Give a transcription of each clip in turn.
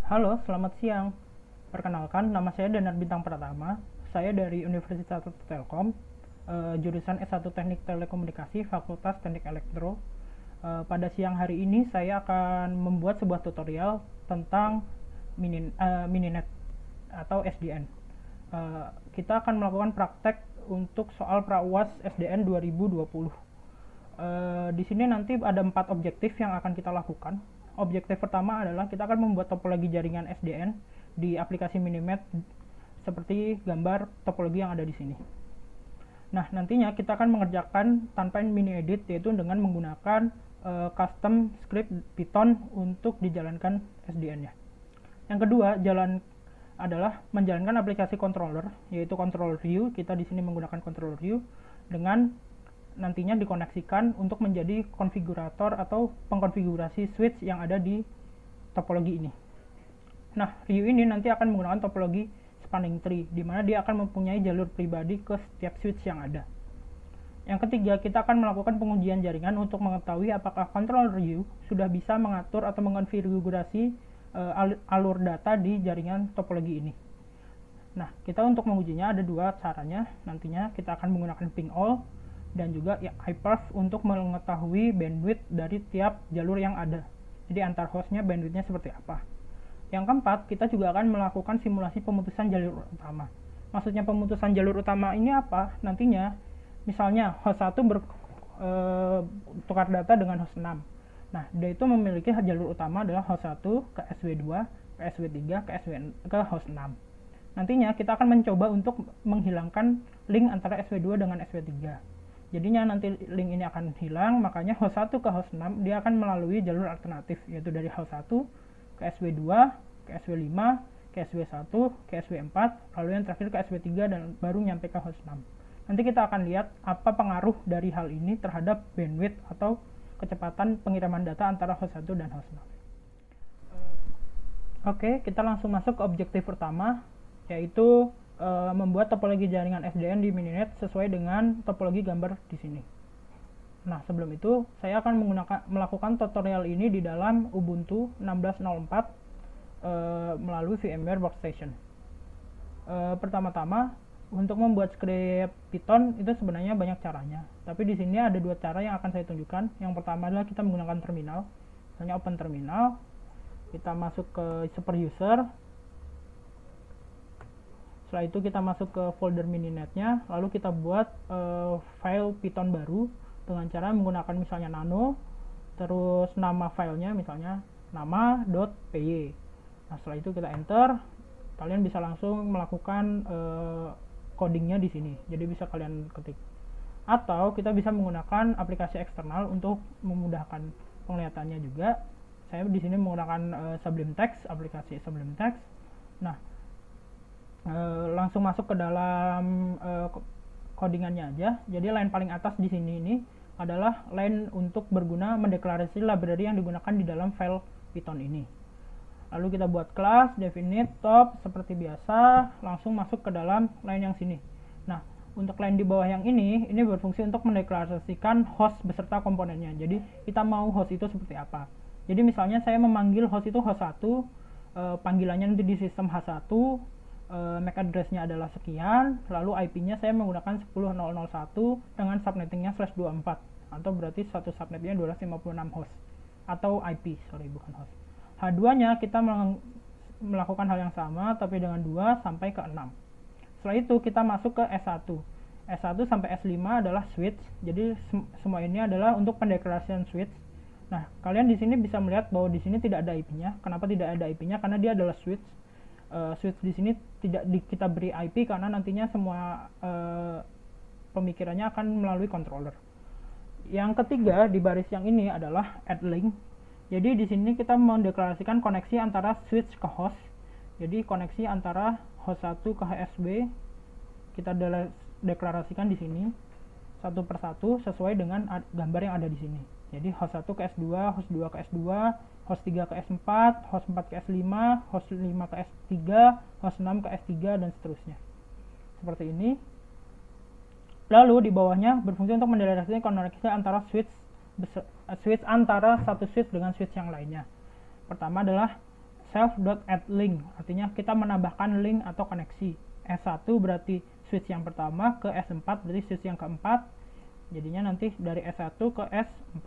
Halo, selamat siang. Perkenalkan, nama saya Danar Bintang Pratama. Saya dari Universitas Telkom, jurusan S1 Teknik Telekomunikasi, Fakultas Teknik Elektro. Pada siang hari ini saya akan membuat sebuah tutorial tentang Mininet atau SDN. Kita akan melakukan praktek untuk soal pra-UAS SDN 2020. Di sini nanti ada 4 objektif yang akan kita lakukan. Objektif pertama adalah kita akan membuat topologi jaringan SDN di aplikasi Mininet seperti gambar topologi yang ada di sini. Nah, nantinya kita akan mengerjakan tanpa mini edit, yaitu dengan menggunakan custom script Python untuk dijalankan SDN-nya. Yang kedua, adalah menjalankan aplikasi controller, yaitu control view. Kita di sini menggunakan control view dengan nantinya dikoneksikan untuk menjadi konfigurator atau pengkonfigurasi switch yang ada di topologi ini. Nah, view ini nanti akan menggunakan topologi spanning tree, di mana dia akan mempunyai jalur pribadi ke setiap switch yang ada. Yang ketiga, kita akan melakukan pengujian jaringan untuk mengetahui apakah controller view sudah bisa mengatur atau mengonfigurasi alur data di jaringan topologi ini. Nah, kita untuk mengujinya ada dua caranya. Nantinya kita akan menggunakan ping all dan juga iPerf untuk mengetahui bandwidth dari tiap jalur yang ada. Jadi antar hostnya bandwidthnya seperti apa. Yang keempat, kita juga akan melakukan simulasi pemutusan jalur utama. Maksudnya pemutusan jalur utama ini apa? Nantinya, misalnya host 1 bertukar data dengan host 6. Nah, dia itu memiliki jalur utama adalah host 1 ke SW2, ke SW3, ke host 6. Nantinya kita akan mencoba untuk menghilangkan link antara SW2 dengan SW3. Jadinya nanti link ini akan hilang, makanya host 1 ke host 6 dia akan melalui jalur alternatif, yaitu dari host 1 ke SW2, ke SW5, ke SW1, ke SW4, lalu yang terakhir ke SW3 dan baru nyampe ke host 6. Nanti kita akan lihat apa pengaruh dari hal ini terhadap bandwidth atau kecepatan pengiriman data antara host 1 dan host 6. Oke, kita langsung masuk ke objektif pertama, yaitu membuat topologi jaringan SDN di Mininet sesuai dengan topologi gambar di sini. Nah, sebelum itu saya akan melakukan tutorial ini di dalam Ubuntu 16.04 melalui VMware Workstation. Pertama-tama untuk membuat script Python itu sebenarnya banyak caranya, tapi di sini ada dua cara yang akan saya tunjukkan. Yang pertama adalah kita menggunakan terminal, misalnya open terminal, kita masuk ke super user. Setelah itu kita masuk ke folder Mininetnya, lalu kita buat file Python baru dengan cara menggunakan misalnya nano, terus nama filenya misalnya nama.py. Nah, setelah itu kita enter, kalian bisa langsung melakukan codingnya di sini. Jadi bisa kalian ketik. Atau kita bisa menggunakan aplikasi eksternal untuk memudahkan penglihatannya juga. Saya di sini menggunakan Sublime Text, aplikasi Sublime Text. Nah, langsung masuk ke dalam codingannya aja. Jadi line paling atas di sini ini adalah line untuk berguna mendeklarasi library yang digunakan di dalam file Python ini. Lalu kita buat class definite top seperti biasa, langsung masuk ke dalam line yang sini. Nah, untuk line di bawah yang ini berfungsi untuk mendeklarasikan host beserta komponennya. Jadi kita mau host itu seperti apa. Jadi misalnya saya memanggil host itu host 1, panggilannya nanti di sistem H1, MAC address-nya adalah sekian, lalu IP-nya saya menggunakan 10.0.0.1 dengan subnettingnya /24, atau berarti satu subnetnya 256 host, atau IP, bukan host. H2-nya kita melakukan hal yang sama, tapi dengan 2 sampai ke 6. Setelah itu kita masuk ke S1. S1 sampai S5 adalah switch, jadi semua ini adalah untuk pendeklarasian switch. Nah, kalian di sini bisa melihat bahwa di sini tidak ada IP-nya. Kenapa tidak ada IP-nya? Karena dia adalah switch. Switch di sini tidak kita beri IP karena nantinya semua pemikirannya akan melalui controller. Yang ketiga di baris yang ini adalah add link. Jadi di sini kita mendeklarasikan koneksi antara switch ke host. Jadi koneksi antara host 1 ke HSB kita deklarasikan di sini satu persatu sesuai dengan gambar yang ada di sini. Jadi host 1 ke S2, host 2 ke S2, host 3 ke S4, host 4 ke S5, host 5 ke S3, host 6 ke S3, dan seterusnya. Seperti ini. Lalu di bawahnya berfungsi untuk mendeklarasikan koneksi antara switch antara satu switch dengan switch yang lainnya. Pertama adalah self.add-link, artinya kita menambahkan link atau koneksi. S1 berarti switch yang pertama, ke S4 berarti switch yang keempat. Jadinya nanti dari S1 ke S4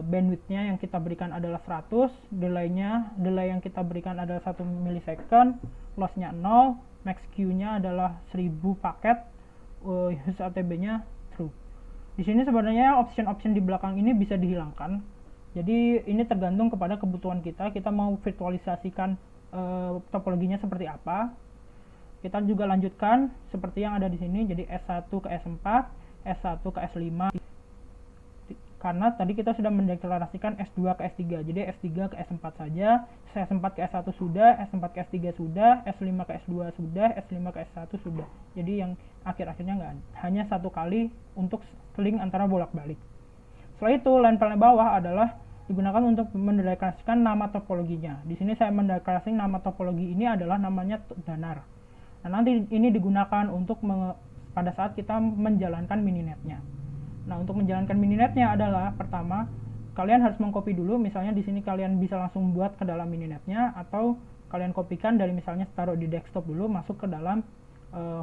bandwidth-nya yang kita berikan adalah 100, delay yang kita berikan adalah 1 milisecond, loss-nya 0, max queue-nya adalah 1000 paket, use ATB-nya true. Di sini sebenarnya option-option di belakang ini bisa dihilangkan. Jadi ini tergantung kepada kebutuhan kita mau virtualisasikan topologinya seperti apa. Kita juga lanjutkan seperti yang ada di sini, jadi S1 ke S4, S1 ke S5. Karena tadi kita sudah mendeklarasikan S2 ke S3, jadi S3 ke S4 saja, S4 ke S1 sudah, S4 ke S3 sudah, S5 ke S2 sudah, S5 ke S1 sudah. Jadi yang akhir-akhirnya nggak, hanya satu kali untuk link antara bolak-balik. Setelah itu, line paling bawah adalah digunakan untuk mendeklarasikan nama topologinya. Di sini saya mendeklarasikan nama topologi ini adalah namanya danar. Nah, nanti ini digunakan untuk pada saat kita menjalankan mininetnya. Nah, untuk menjalankan mininetnya adalah pertama, kalian harus mengcopy dulu, misalnya di sini kalian bisa langsung buat ke dalam mininetnya, atau kalian kopikan dari misalnya taruh di desktop dulu, masuk ke dalam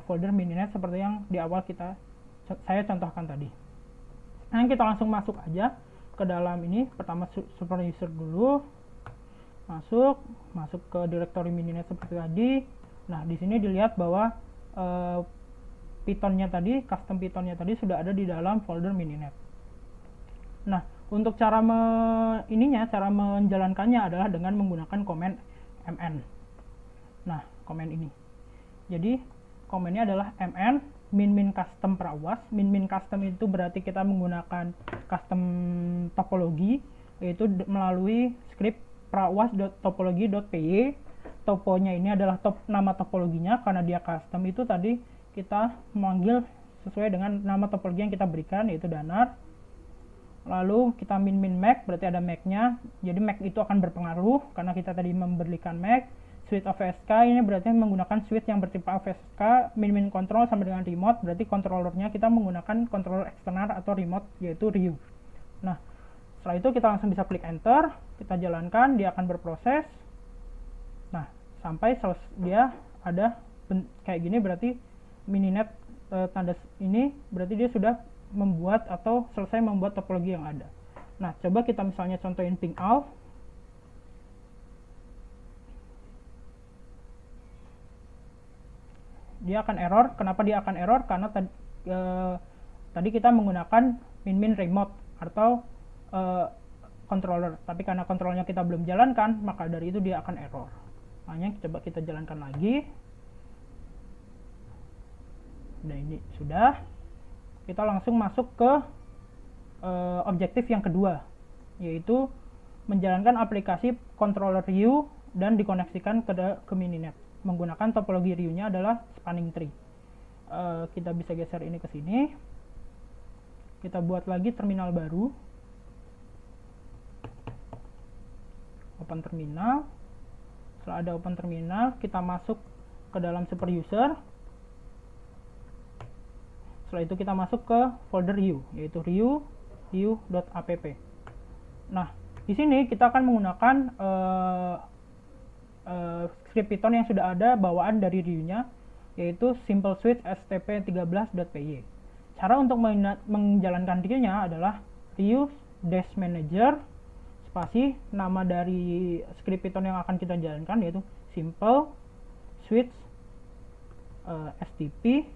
folder mininet seperti yang di awal saya contohkan tadi. Nah, kita langsung masuk aja ke dalam ini. Pertama super user dulu, masuk ke directory mininet seperti tadi. Nah, di sini dilihat bahwa Python-nya tadi, custom Python-nya tadi sudah ada di dalam folder mininet. Nah, untuk cara menjalankannya adalah dengan menggunakan command mn. Nah, command ini. Jadi, command-nya adalah mn min custom prawas. Min custom itu berarti kita menggunakan custom topologi, yaitu melalui script prawas.topologi.py. Toponya ini adalah nama topologinya, karena dia custom itu tadi kita memanggil sesuai dengan nama topologi yang kita berikan, yaitu danar. Lalu kita min mac, berarti ada mac-nya. Jadi mac itu akan berpengaruh karena kita tadi memberikan mac. Switch OVSK ini berarti menggunakan switch yang bertipe OVSK. Min control sama dengan remote, berarti controllernya kita menggunakan controller eksternal atau remote, yaitu RIU. Nah, setelah itu kita langsung bisa klik enter, kita jalankan, dia akan berproses. Nah, sampai dia ada kayak gini, berarti mininet tanda ini berarti dia sudah membuat atau selesai membuat topologi yang ada. Nah, coba kita misalnya contohin ping out. Dia akan error. Kenapa dia akan error? Karena tadi kita menggunakan min remote atau controller, tapi karena kontrolnya kita belum jalankan, maka dari itu dia akan error. Makanya coba kita jalankan lagi. Nah, ini sudah. Kita langsung masuk ke objektif yang kedua, yaitu menjalankan aplikasi controller RIU dan dikoneksikan ke mininet. Menggunakan topologi RIU-nya adalah spanning tree. Kita bisa geser ini ke sini. Kita buat lagi terminal baru. Open terminal. Setelah ada open terminal, kita masuk ke dalam super user. Setelah itu kita masuk ke folder RIU, yaitu riu.app. Nah, di sini kita akan menggunakan script Python yang sudah ada bawaan dari RIU-nya, yaitu simple switch stp13.py. Cara untuk menjalankan RIU-nya adalah riu-manager spasi nama dari script Python yang akan kita jalankan, yaitu simple switch stp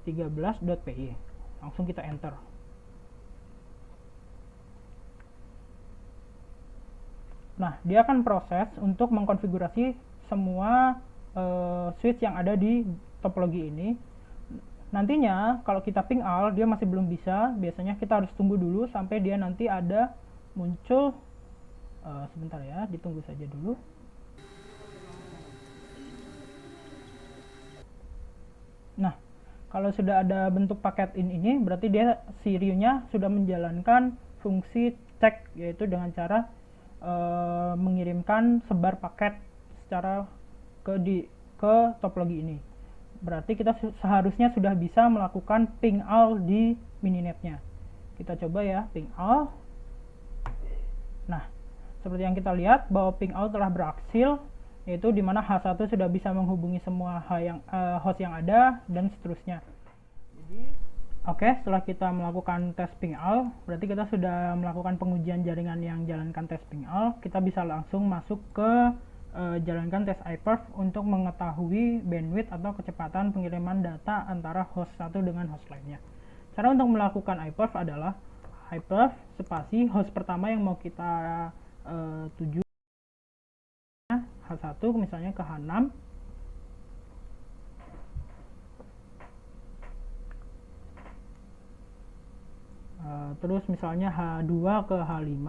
13.py. Langsung kita enter. Nah, dia akan proses untuk mengkonfigurasi semua switch yang ada di topologi ini. Nantinya kalau kita ping all, dia masih belum bisa. Biasanya kita harus tunggu dulu sampai dia nanti ada muncul. Sebentar ya, ditunggu saja dulu. Nah, kalau sudah ada bentuk paket ini, berarti dia si RIU-nya sudah menjalankan fungsi check, yaitu dengan cara mengirimkan sebar paket secara ke topologi ini. Berarti kita seharusnya sudah bisa melakukan ping all di mininetnya. Kita coba ya, ping all. Nah, seperti yang kita lihat bahwa ping out telah berhasil, yaitu dimana H1 sudah bisa menghubungi semua host yang ada dan seterusnya. Oke, setelah kita melakukan tes ping out, berarti kita sudah melakukan pengujian jaringan yang jalankan tes ping out. Kita bisa langsung masuk ke jalankan tes iPerf untuk mengetahui bandwidth atau kecepatan pengiriman data antara host satu dengan host lainnya. Cara untuk melakukan iPerf adalah iPerf spasi host pertama yang mau kita tuju, H1 misalnya ke H6, terus misalnya H2 ke H5,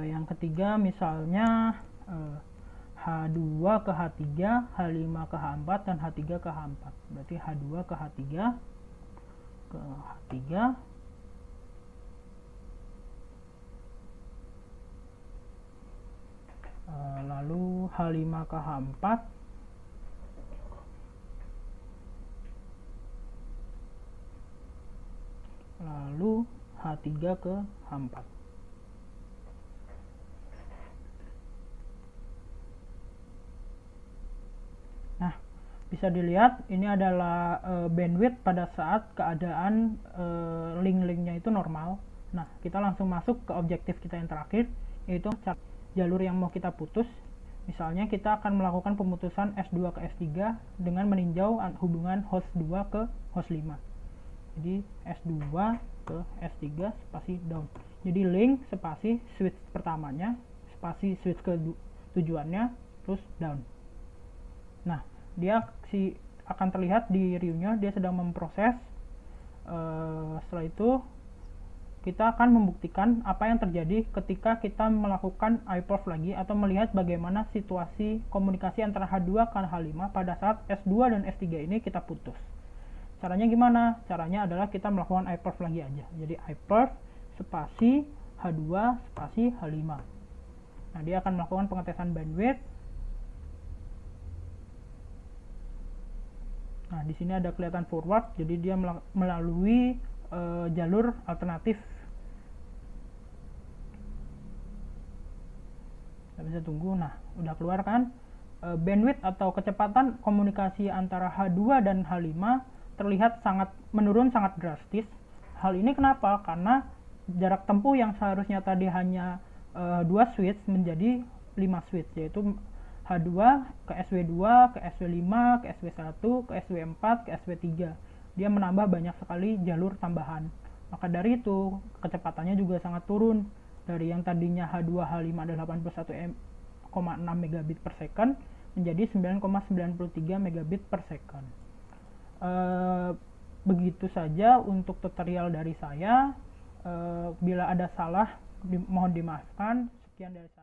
yang ketiga misalnya H2 ke H3, H5 ke H4, dan H3 ke H4. Berarti H2 ke H3, ke H3, lalu H5 ke H4, lalu H3 ke H4. Nah, bisa dilihat ini adalah bandwidth pada saat keadaan link-linknya itu normal. Nah, kita langsung masuk ke objektif kita yang terakhir, yaitu jalur yang mau kita putus. Misalnya kita akan melakukan pemutusan S2 ke S3 dengan meninjau hubungan host 2 ke host 5. Jadi S2 ke S3 spasi down. Jadi link spasi switch pertamanya, spasi switch ke tujuannya, terus down. Nah, dia akan terlihat di view-nya dia sedang memproses. Setelah itu kita akan membuktikan apa yang terjadi ketika kita melakukan iPerf lagi atau melihat bagaimana situasi komunikasi antara H2 ke H5 pada saat S2 dan S3 ini kita putus. Caranya gimana? Caranya adalah kita melakukan iPerf lagi aja. Jadi iPerf spasi H2 spasi H5. Nah, dia akan melakukan pengetesan bandwidth. Nah, di sini ada kelihatan forward, jadi dia melalui jalur alternatif. Kita bisa tunggu. Nah, udah keluar kan? Bandwidth atau kecepatan komunikasi antara H2 dan H5 terlihat menurun sangat drastis. Hal ini kenapa? Karena jarak tempuh yang seharusnya tadi hanya 2 switch menjadi 5 switch, yaitu H2 ke SW2, ke SW5, ke SW1, ke SW4, ke SW3. Dia menambah banyak sekali jalur tambahan. Maka dari itu, kecepatannya juga sangat turun. Dari yang tadinya H2, H5 adalah 81,6 megabit per second menjadi 9,93 megabit per second. Begitu saja untuk tutorial dari saya. Bila ada salah, mohon dimaafkan. Sekian dari saya.